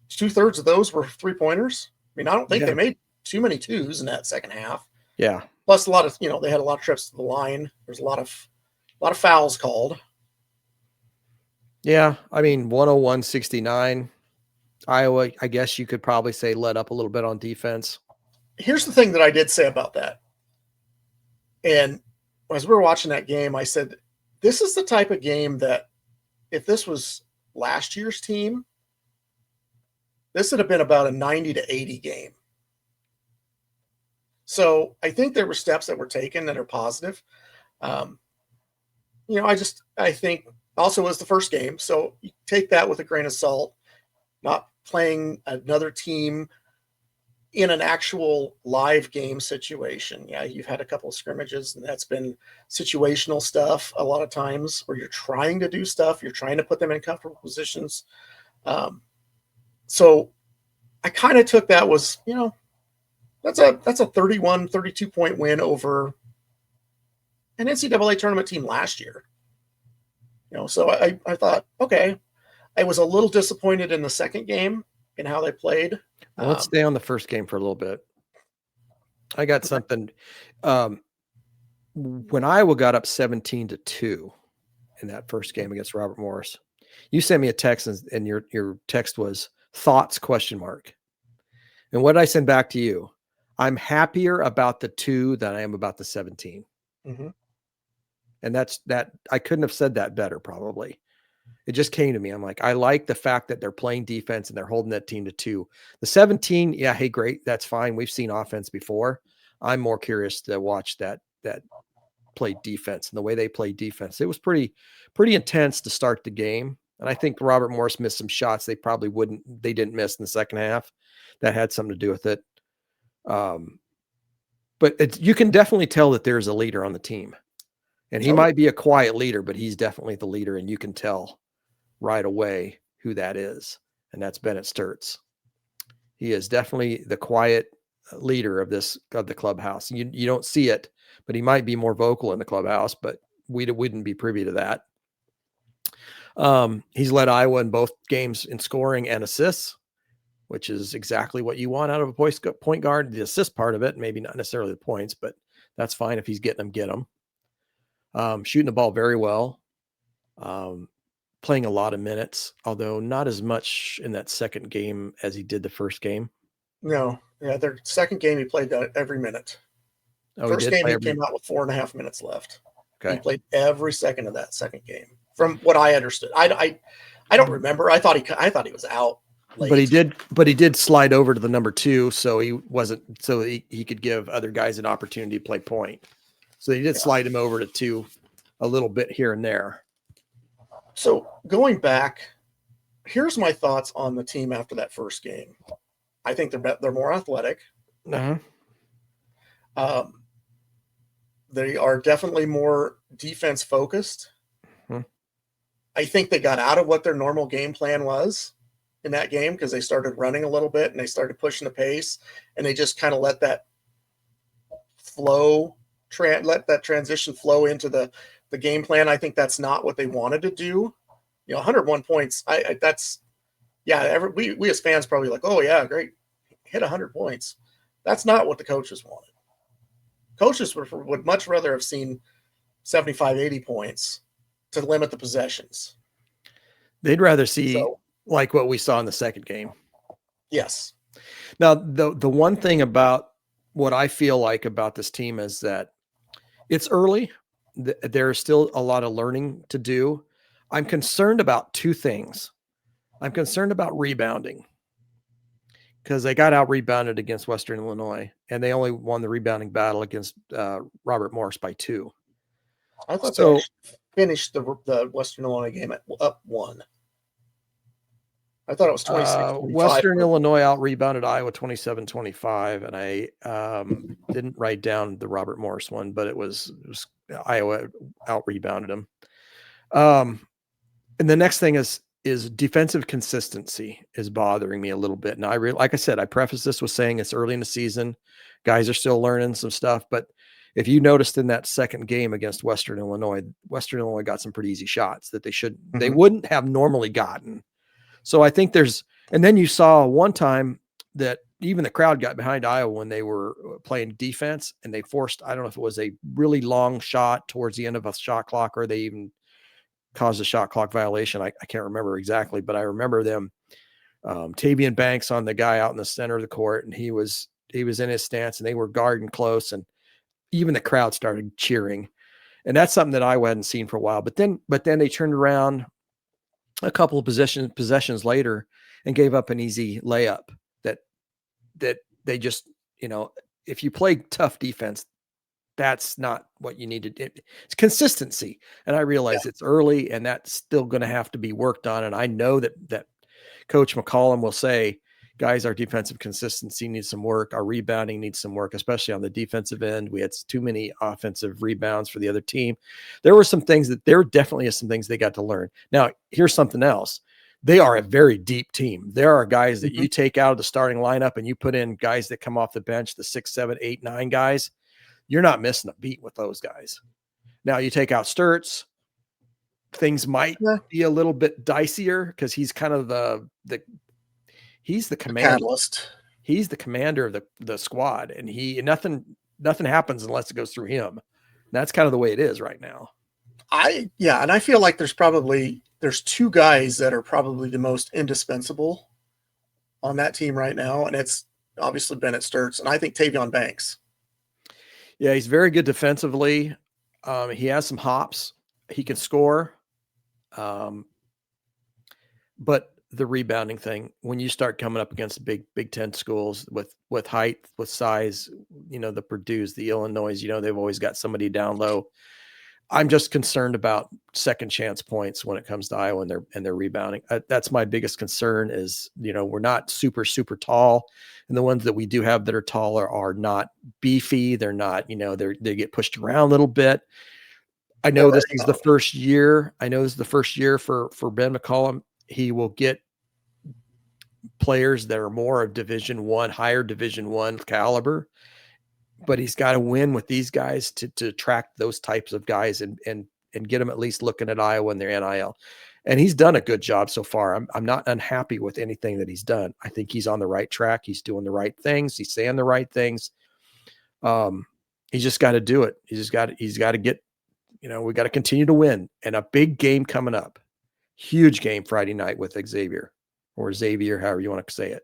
2/3 of those were 3-pointers. I don't think they made too many twos in that second half. Yeah. Plus a lot of, they had a lot of trips to the line. There's a lot of fouls called. Yeah. 101-69. Iowa, I guess you could probably say let up a little bit on defense. Here's the thing that I did say about that. And as we were watching that game, I said, this is the type of game that if this was last year's team, this would have been about a 90-80 game. So I think there were steps that were taken that are positive. I think also it was the first game. So you take that with a grain of salt, not playing another team in an actual live game situation. Yeah, you've had a couple of scrimmages, and that's been situational stuff a lot of times where you're trying to do stuff. You're trying to put them in comfortable positions. So I kind of took that was, that's a 31-32 point win over an NCAA tournament team last year. So I thought, okay, I was a little disappointed in the second game in how they played. Well, let's stay on the first game for a little bit. I got something. When Iowa got up 17-2 in that first game against Robert Morris, you sent me a text, and your text was thoughts ? And what did I send back to you? I'm happier about the 2 than I am about the 17. Mm-hmm. And that's that. I couldn't have said that better, probably. It just came to me. I'm like, I like the fact that they're playing defense and they're holding that team to 2. The 17, yeah, hey, great. That's fine. We've seen offense before. I'm more curious to watch that play defense and the way they play defense. It was pretty intense to start the game. And I think Robert Morris missed some shots they didn't miss in the second half. That had something to do with it. But you can definitely tell that there's a leader on the team. And he might be a quiet leader, but he's definitely the leader, and you can tell right away who that is, and that's Bennett Stirtz. He is definitely the quiet leader of the clubhouse. You don't see it, but he might be more vocal in the clubhouse, but we wouldn't be privy to that. He's led Iowa in both games in scoring and assists, which is exactly what you want out of a point guard. The assist part of it, maybe not necessarily the points, but that's fine. If he's getting them, get them. Shooting the ball very well. Playing a lot of minutes, although not as much in that second game as he did the first game. No. Yeah, their second game, he played every minute. First game, he came out with 4.5 minutes left. Okay. He played every second of that second game, from what I understood. I don't remember. I thought he was out late. But he did slide over to the number 2, so he wasn't, so he could give other guys an opportunity to play point. So he did slide him over to 2 a little bit here and there. So going back, here's my thoughts on the team after that first game. I think they're more athletic. Uh-huh. They are definitely more defense focused. Uh-huh. I think they got out of what their normal game plan was in that game, because they started running a little bit and they started pushing the pace, and they just kind of let that transition flow into the game plan. I think that's not what they wanted to do. 101 points. We as fans probably like, oh yeah, great, hit 100 points. That's not what the coaches wanted. Coaches would much rather have seen 75, 80 points to limit the possessions. They'd rather see like what we saw in the second game. Yes. Now, the one thing about what I feel like about this team is that it's early. There's still a lot of learning to do. I'm concerned about 2 things. I'm concerned about rebounding, because they got out rebounded against Western Illinois, and they only won the rebounding battle against Robert Morris by 2. I thought they finished the Western Illinois game at up 1. I thought it was 26-25. Western Illinois out rebounded Iowa 27-25, and I didn't write down the Robert Morris one, but it was Iowa out rebounded them. And the next thing is defensive consistency is bothering me a little bit. And like I said, I preface this with saying it's early in the season. Guys are still learning some stuff, but if you noticed in that second game against Western Illinois got some pretty easy shots that they wouldn't have normally gotten. So I think and then you saw one time that even the crowd got behind Iowa when they were playing defense, and they forced, I don't know if it was a really long shot towards the end of a shot clock, or they even caused a shot clock violation. I can't remember exactly, but I remember them, Tavian Banks on the guy out in the center of the court, and he was in his stance, and they were guarding close, and even the crowd started cheering. And that's something that Iowa hadn't seen for a while. But then they turned around a couple of possessions later and gave up an easy layup that they just, if you play tough defense, that's not what you need to do. It's consistency. And I realize it's early, and that's still going to have to be worked on. And I know that Coach McCollum will say, guys, our defensive consistency needs some work. Our rebounding needs some work, especially on the defensive end. We had too many offensive rebounds for the other team. There definitely is some things they got to learn. Now, here's something else. They are a very deep team. There are guys that you take out of the starting lineup and you put in guys that come off the bench, the 6, 7, 8, 9 guys. You're not missing a beat with those guys. Now you take out Stirtz, things might be a little bit dicier, because he's kind of he's the commander. Catalyst. He's the commander of the squad, and nothing happens unless it goes through him. And that's kind of the way it is right now. And I feel like there's 2 guys that are probably the most indispensable on that team right now, and it's obviously Bennett Stirtz, and I think Tavian Banks. Yeah, he's very good defensively. He has some hops. He can score. But the rebounding thing, when you start coming up against Big Ten schools with height, with size, the Purdue's, the Illinois, they've always got somebody down low. I'm just concerned about second chance points when it comes to Iowa and their rebounding. That's my biggest concern is, we're not super, super tall. And the ones that we do have that are taller are not beefy. They're not, they get pushed around a little bit. I know this is the first year. For Ben McCollum. He will get players that are more of Division I, higher Division I caliber, but he's got to win with these guys to attract those types of guys and get them at least looking at Iowa and their NIL. And he's done a good job so far. I'm not unhappy with anything that he's done. I think he's on the right track. He's doing the right things. He's saying the right things. He's just got to do it. He's got to get, we got to continue to win, and a big game coming up, huge game Friday night with Xavier, however you want to say it.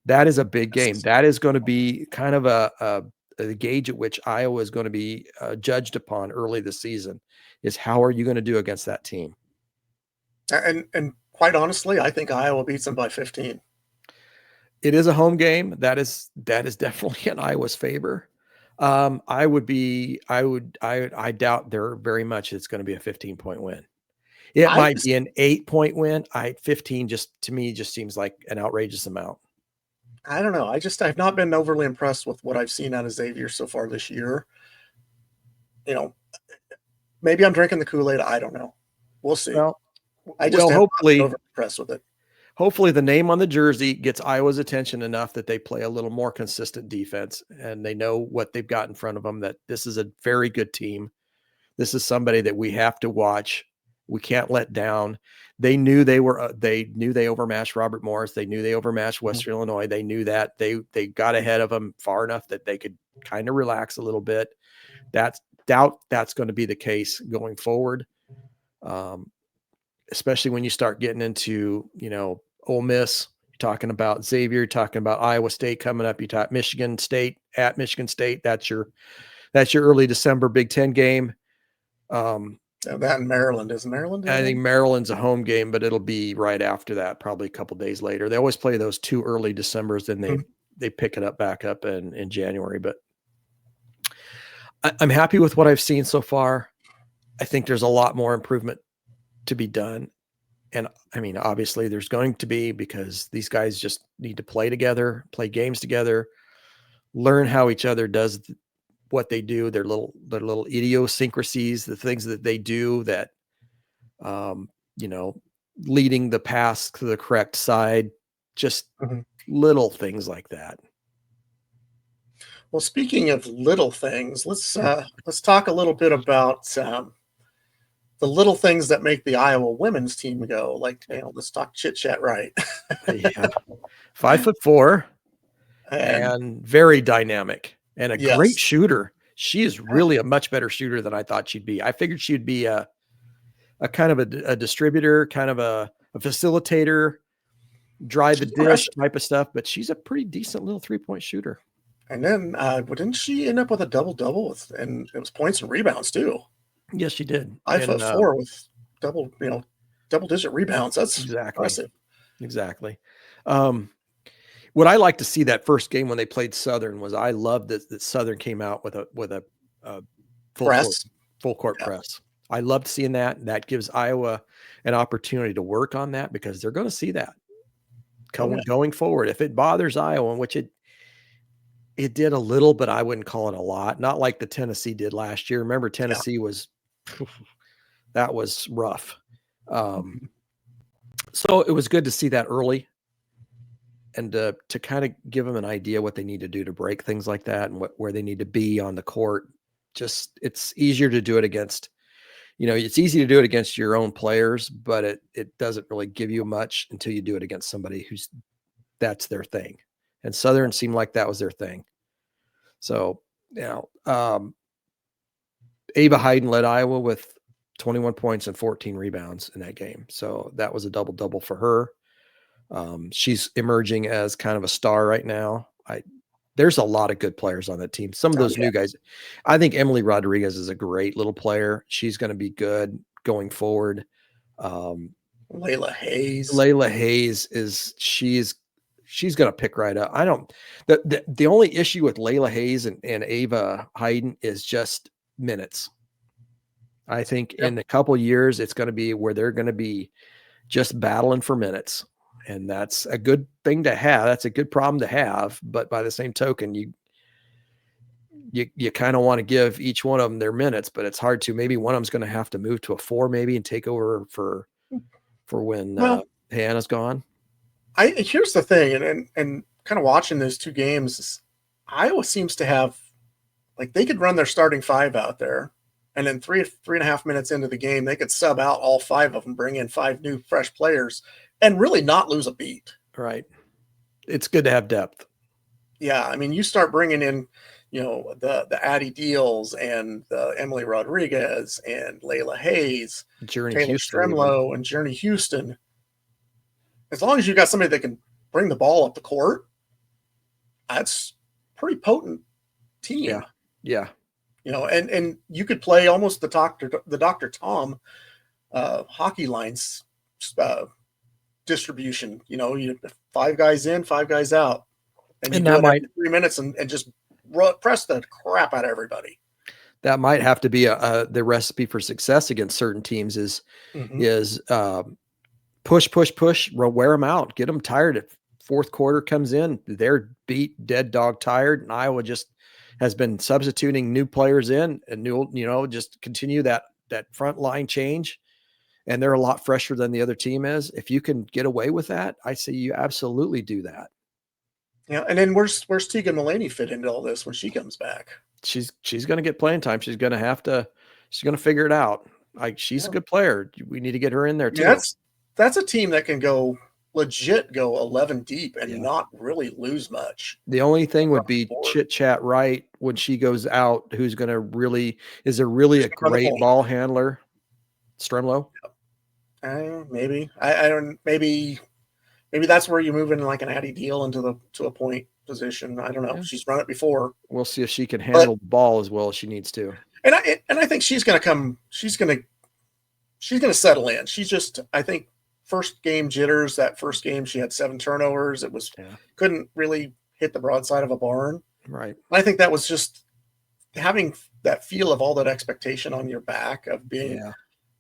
That is a big game. That is going to be kind of a gauge at which Iowa is going to be judged upon early this season, is how are you going to do against that team? And quite honestly, I think Iowa beats them by 15. It is a home game. That is definitely in Iowa's favor. I doubt very much it's going to be a 15-point win. It might be an 8-point win. 15 to me seems like an outrageous amount. I don't know. I've not been overly impressed with what I've seen out of Xavier so far this year. Maybe I'm drinking the Kool-Aid. I don't know. We'll see. Well, hopefully over impressed with it. Hopefully the name on the jersey gets Iowa's attention enough that they play a little more consistent defense, and they know what they've got in front of them, that this is a very good team. This is somebody that we have to watch. We can't let down. They knew they overmatched Robert Morris. They knew they overmatched Western Illinois. They knew that they got ahead of them far enough that they could kind of relax a little bit. That's going to be the case going forward. Especially when you start getting into, Ole Miss, you're talking about Xavier, you're talking about Iowa State coming up. You talk Michigan State at Michigan State. That's your early December Big Ten game. That in Maryland, isn't Maryland? I think Maryland's a home game, but it'll be right after that, probably a couple days later. They always play those 2 early Decembers, then they pick it up back up in January. But I'm happy with what I've seen so far. I think there's a lot more improvement to be done. And I mean, obviously there's going to be, because these guys just need to play together, play games together, learn how each other does what they do, their little idiosyncrasies, the things that they do that, leading the pass to the correct side, just little things like that. Well, speaking of little things, let's talk a little bit about the little things that make the Iowa women's team go. Like, let's talk Chit-Chat Wright. Yeah. 5'4" and very dynamic and a great shooter. She is really a much better shooter than I thought she'd be. I figured she'd be a kind of a distributor, kind of a facilitator, drive the dish type of stuff, but she's a pretty decent little 3-point shooter. And then didn't she end up with a double-double and it was points and rebounds too? Yes, she did. 5'4" with double-digit rebounds. That's impressive. Exactly. What I like to see that first game when they played Southern was, I loved that Southern came out with a full court press. I loved seeing that. That gives Iowa an opportunity to work on that, because they're going to see that going forward. If it bothers Iowa, which it did a little, but I wouldn't call it a lot. Not like the Tennessee did last year. Remember, Tennessee that was rough. So it was good to see that early, and to kind of give them an idea what they need to do to break things like that, and where they need to be on the court. Just, it's easier to do it against, it's easy to do it against your own players, but it doesn't really give you much until you do it against somebody that's their thing. And Southern seemed like that was their thing. So, Ava Hayden led Iowa with 21 points and 14 rebounds in that game. So that was a double-double for her. She's emerging as kind of a star right now. There's a lot of good players on that team. Some of those new guys. I think Emely Rodriguez is a great little player. She's going to be good going forward. Layla Hayes she's going to pick right up. The only issue with Layla Hayes and Ava Hayden is just minutes. I think in a couple of years, it's going to be where they're going to be just battling for minutes. And that's a good thing to have. That's a good problem to have. But by the same token, you kind of want to give each one of them their minutes, but it's hard to. Maybe one of them's going to have to move to a 4 maybe and take over for when Hannah's gone. Here's the thing, and kind of watching those two games, Iowa seems to have, like, they could run their starting five out there, and then 3.5 minutes into the game, they could sub out all five of them, bring in 5 new fresh players, and really not lose a beat. Right. It's good to have depth. Yeah, I mean, you start bringing in, the Addie Deals and the Emely Rodriguez and Layla Hayes, Journey Taylor Houston, Stremlow, and Journey Houston. As long as you got somebody that can bring the ball up the court, that's pretty potent team. Yeah. And you could play almost the Dr. Tom hockey lines distribution. You 5 guys in, 5 guys out, and you do it every 3 minutes and just press the crap out of everybody. That might have to be the recipe for success against certain teams is push, wear them out, get them tired. If fourth quarter comes in, they're beat, dead dog tired, and Iowa just has been substituting new players in and just continue that front line change. And they're a lot fresher than the other team is. If you can get away with that, I say you absolutely do that. Yeah, and then where's Tegan Mullaney fit into all this when she comes back? She's going to get playing time. She's going to figure it out. She's a good player. We need to get her in there too. That's a team that can go 11 deep and not really lose much. The only thing would be Chit-Chat Wright when she goes out. Who's going to is there really a great ball handler? Stremlow? Maybe. I don't. Maybe that's where you move in like an Addie Deal to a point position. I don't know. Yeah. She's run it before. We'll see if she can handle the ball as well as she needs to. And I think she's going to come. She's going to settle in. She's just, I think, first game jitters. That first game she had 7 turnovers. It was couldn't really hit the broadside of a barn. Right. I think that was just having that feel of all that expectation on your back of being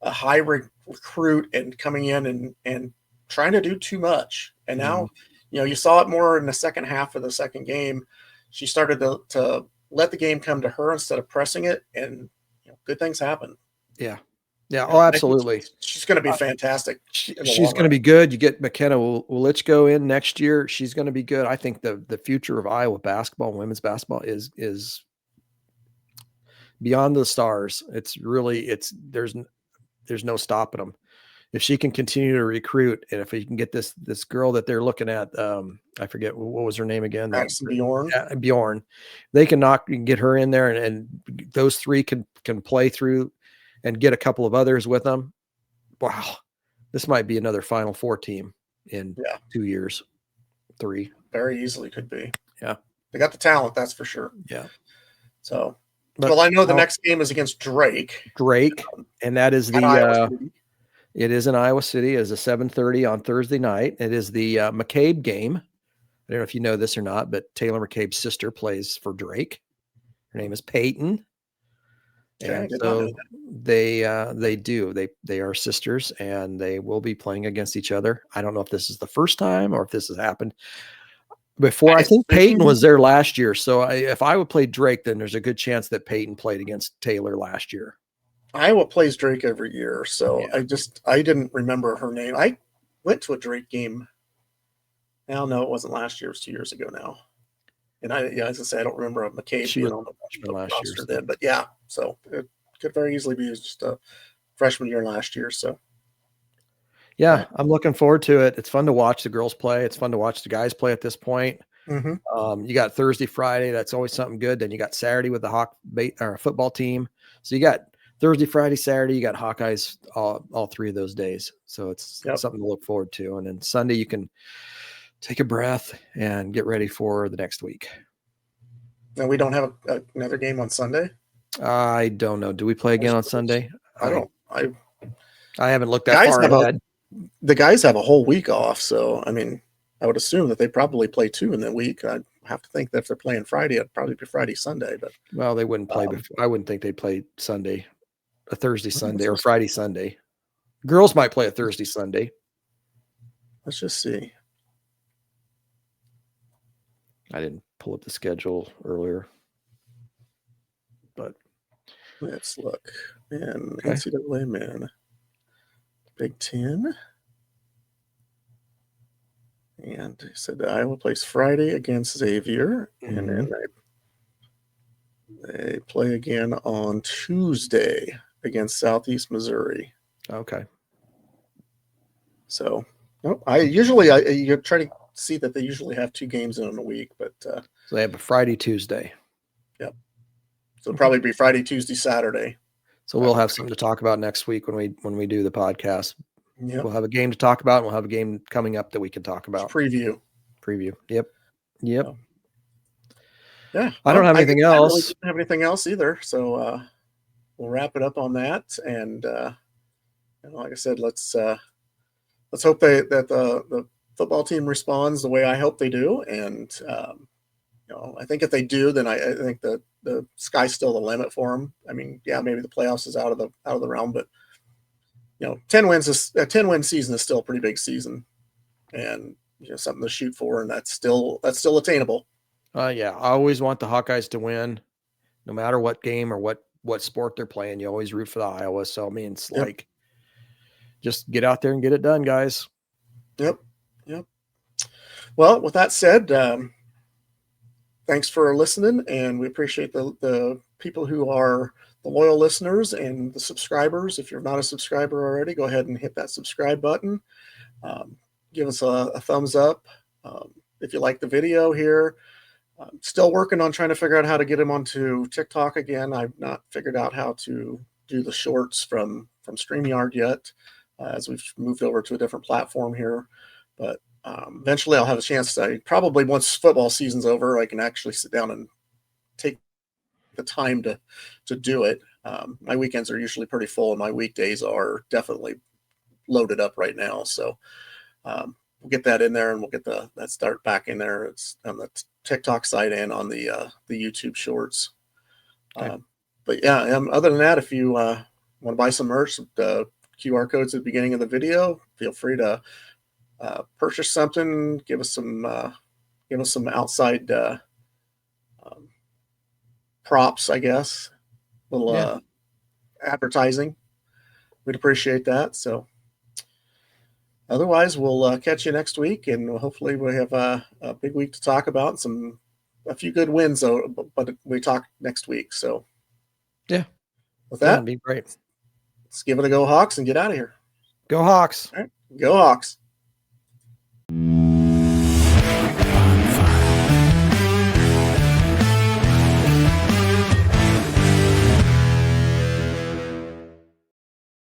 a high recruit and coming in and trying to do too much. And now, you saw it more in the second half of the second game. She started to let the game come to her instead of pressing it, and good things happen. Yeah. Yeah. Oh, absolutely. She's going to be fantastic. She's going to be good. You get McKenna Wolichko in next year. She's going to be good. I think the future of Iowa basketball, women's basketball is beyond the stars. There's no stopping them. If she can continue to recruit, and if we can get this girl that they're looking at, I forget what was her name again. Bjorn. Bjorn. They can get her in there, and those 3 can play through, and get a couple of others with them. Wow, this might be another Final Four team in 2 years, 3. Very easily could be. Yeah, they got the talent, that's for sure. Yeah. So, I know the next game is against Drake, and that is it is in Iowa City. It is a 7:30 on Thursday night. It is the McCabe game. I don't know if you know this or not, but Taylor McCabe's sister plays for Drake. Her name is Peyton. And so they do. They are sisters, and they will be playing against each other. I don't know if this is the first time or if this has happened before. I think Peyton was there last year. So if Iowa played Drake, then there's a good chance that Peyton played against Taylor last year. Iowa plays Drake every year, so I didn't remember her name. I went to a Drake game. No, it wasn't last year. It was 2 years ago now. And as I say, I don't remember a McCabe being on the last year then. But so it could very easily be just a freshman year last year. So I'm looking forward to it. It's fun to watch the girls play. It's fun to watch the guys play at this point. You got Thursday, Friday. That's always something good. Then you got Saturday with the football team. So you got Thursday, Friday, Saturday. You got Hawkeyes all 3 of those days. So it's something to look forward to. And then Sunday you can take a breath and get ready for the next week. Now we don't have another game on Sunday. I don't know. Do we play again on Sunday? I haven't looked that far ahead. The guys have a whole week off, so I mean, I would assume that they probably play 2 in the week. I have to think that if they're playing Friday, it'd probably be Friday, Sunday. But they wouldn't play. I wouldn't think they'd play Sunday, a Thursday, Sunday, or Friday, Sunday. Girls might play a Thursday, Sunday. Let's just see. I didn't pull up the schedule earlier, but let's look. Man, NCAA men, Big Ten, And he said that Iowa plays Friday against Xavier, and then they play again on Tuesday against Southeast Missouri. Okay. So I try to see that they usually have 2 games in a week, but so they have a Friday, Tuesday. Yep. So it'll probably be Friday, Tuesday, Saturday. So we'll have something to talk about next week when we do the podcast. Yep. We'll have a game to talk about, and we'll have a game coming up that we can talk about. Preview. Yep. So, yeah. I don't have anything else. I really don't have anything else either. So we'll wrap it up on that. And like I said, let's hope that the football team responds the way I hope they do. And I think if they do, then I think the sky's still the limit for them. I mean, yeah, maybe the playoffs is out of the realm, but 10 wins a 10-win season is still a pretty big season, and something to shoot for, and that's still attainable. Yeah, I always want the Hawkeyes to win, no matter what game or what sport they're playing. You always root for the Iowa. So I mean, it's like, just get out there and get it done, guys. Yep. Well, with that said, thanks for listening, and we appreciate the people who are the loyal listeners and the subscribers. If you're not a subscriber already, go ahead and hit that subscribe button. Give us a thumbs up. If you like the video here, I'm still working on trying to figure out how to get them onto TikTok again. I've not figured out how to do the shorts from StreamYard yet, as we've moved over to a different platform here. But eventually I'll have a chance to, probably once football season's over, I can actually sit down and take the time to do it. My weekends are usually pretty full, and my weekdays are definitely loaded up right now. So we'll get that in there, and we'll get that start back in there. It's on the TikTok side and on the YouTube shorts. Okay. But yeah, other than that, if you want to buy some merch, the QR codes at the beginning of the video, feel free to purchase something. Give us some outside props, I guess. Little advertising. We'd appreciate that. So otherwise, we'll catch you next week, and hopefully we have a big week to talk about, a few good wins, though, but we talk next week. So yeah, with that, that'd be great. Let's give it a go, Hawks, and get out of here. Go Hawks. All right. Go Hawks.